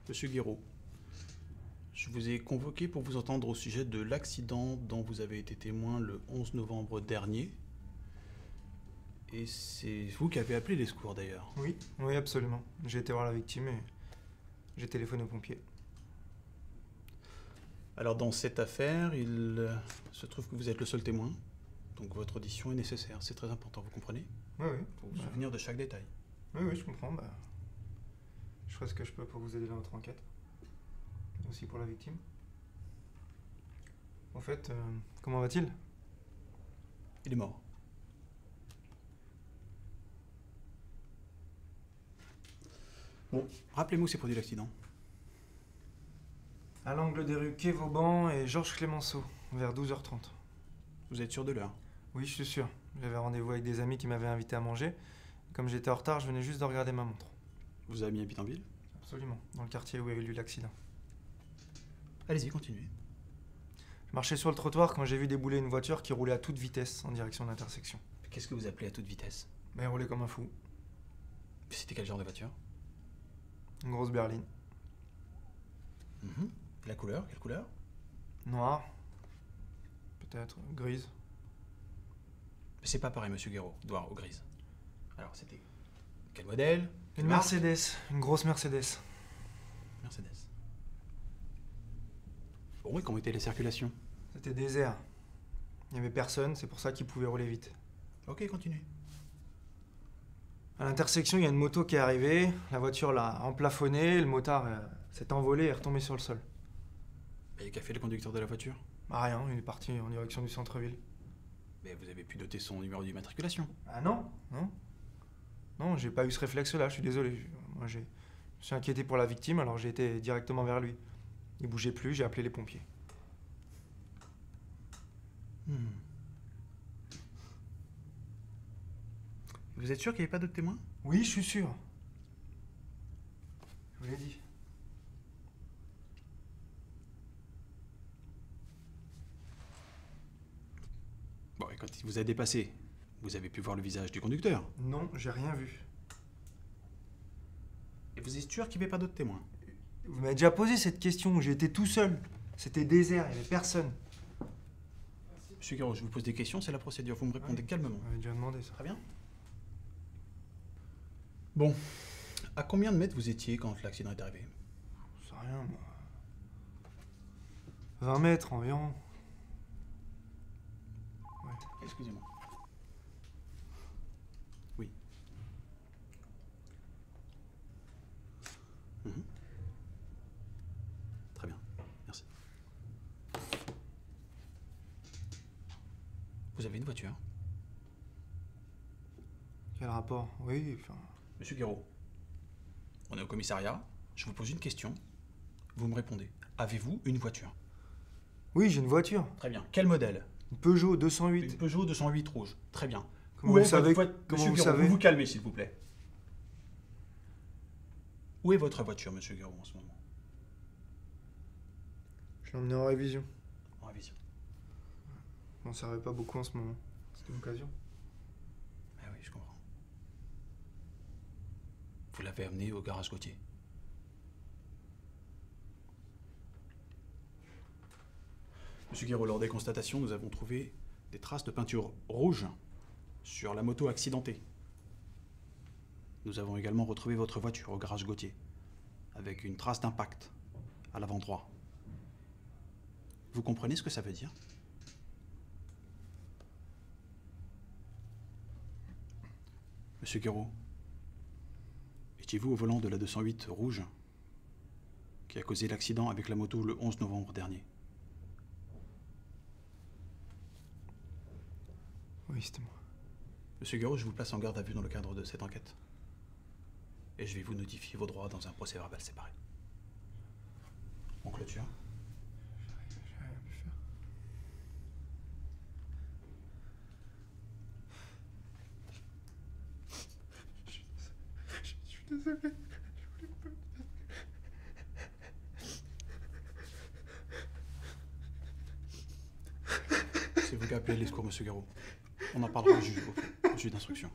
Monsieur Guiraud, je vous ai convoqué pour vous entendre au sujet de l'accident dont vous avez été témoin le 11 novembre dernier. Et c'est vous qui avez appelé les secours d'ailleurs. Oui, oui, absolument. J'ai été voir la victime et j'ai téléphoné aux pompiers. Alors dans cette affaire, il se trouve que vous êtes le seul témoin. Donc votre audition est nécessaire, c'est très important, vous comprenez? Oui, oui. Pour vous souvenir de chaque détail. Oui, oui, je comprends. Je ferai ce que je peux pour vous aider dans votre enquête. Aussi pour la victime. En fait, comment va-t-il? Il est mort. Bon, rappelez-moi où s'est produit l'accident. À l'angle des rues Quai Vauban et Georges Clémenceau, vers 12h30. Vous êtes sûr de l'heure? Oui, je suis sûr. J'avais rendez-vous avec des amis qui m'avaient invité à manger. Comme j'étais en retard, je venais juste de regarder ma montre. Vous avez mis à Pittenville? Absolument, dans le quartier où avait eu l'accident. Allez-y, continuez. Je marchais sur le trottoir quand j'ai vu débouler une voiture qui roulait à toute vitesse en direction de l'intersection. Qu'est-ce que vous appelez à toute vitesse? Elle roulait comme un fou. C'était quel genre de voiture? Une grosse berline. La couleur? Quelle couleur? Noire. Peut-être grise. Mais c'est pas pareil, monsieur Guiraud, noir ou grise. Alors, c'était quel modèle? Une Mercedes, une grosse Mercedes. Mercedes. Bon, et comment était la circulation? C'était désert. Il n'y avait personne, c'est pour ça qu'il pouvait rouler vite. Ok, continuez. À l'intersection, il y a une moto qui est arrivée, la voiture l'a emplafonné, le motard s'est envolé et est retombé sur le sol. Et qu'a fait le conducteur de la voiture? Rien, il est parti en direction du centre-ville. Mais vous avez pu noter son numéro d'immatriculation. Ah non, non. Non, j'ai pas eu ce réflexe-là, je suis désolé. Moi, je me suis inquiété pour la victime, alors j'ai été directement vers lui. Il bougeait plus, j'ai appelé les pompiers. Vous êtes sûr qu'il n'y avait pas d'autres témoins? Oui, je suis sûr. Je vous l'ai dit. Bon, et quand il vous a dépassé, vous avez pu voir le visage du conducteur. Non, j'ai rien vu. Et vous êtes sûr qu'il n'y avait pas d'autres témoins? Vous m'avez déjà posé cette question, j'ai été tout seul. C'était désert, il n'y avait personne. Monsieur Guiraud, je vous pose des questions, c'est la procédure. Vous me répondez calmement. On m'avait déjà demandé ça. Très bien. Bon, à combien de mètres vous étiez quand l'accident est arrivé? Je sais rien, moi. 20 mètres environ. Ouais. Excusez-moi. Oui. Très bien, merci. Vous avez une voiture? Quel rapport? Oui, enfin... Monsieur Guiraud, on est au commissariat, je vous pose une question, vous me répondez. Avez-vous une voiture? Oui, j'ai une voiture. Très bien. Quel modèle? Une Peugeot 208. Une Peugeot 208 rouge. Très bien. Comment vous savez? Monsieur Guiraud, vous vous calmez s'il vous plaît. Où est votre voiture, monsieur Guiraud, en ce moment? Je l'ai emmené en révision. En révision. On ne servait pas beaucoup en ce moment. C'était une occasion. Ah oui, je comprends. Vous l'avez amené au garage Gauthier. Monsieur Guiraud, lors des constatations, nous avons trouvé des traces de peinture rouge sur la moto accidentée. Nous avons également retrouvé votre voiture au garage Gauthier, avec une trace d'impact à l'avant droit. Vous comprenez ce que ça veut dire? Monsieur Guiraud, étiez-vous au volant de la 208 rouge qui a causé l'accident avec la moto le 11 novembre dernier? Oui, c'était moi. Monsieur Guiraud, je vous place en garde à vue dans le cadre de cette enquête. Et je vais vous notifier vos droits dans un procès verbal séparé. On clôture. J'ai rien pu faire. Je suis désolé. C'est vous qui appelez les secours, monsieur Guiraud. On en parlera au juge d'instruction.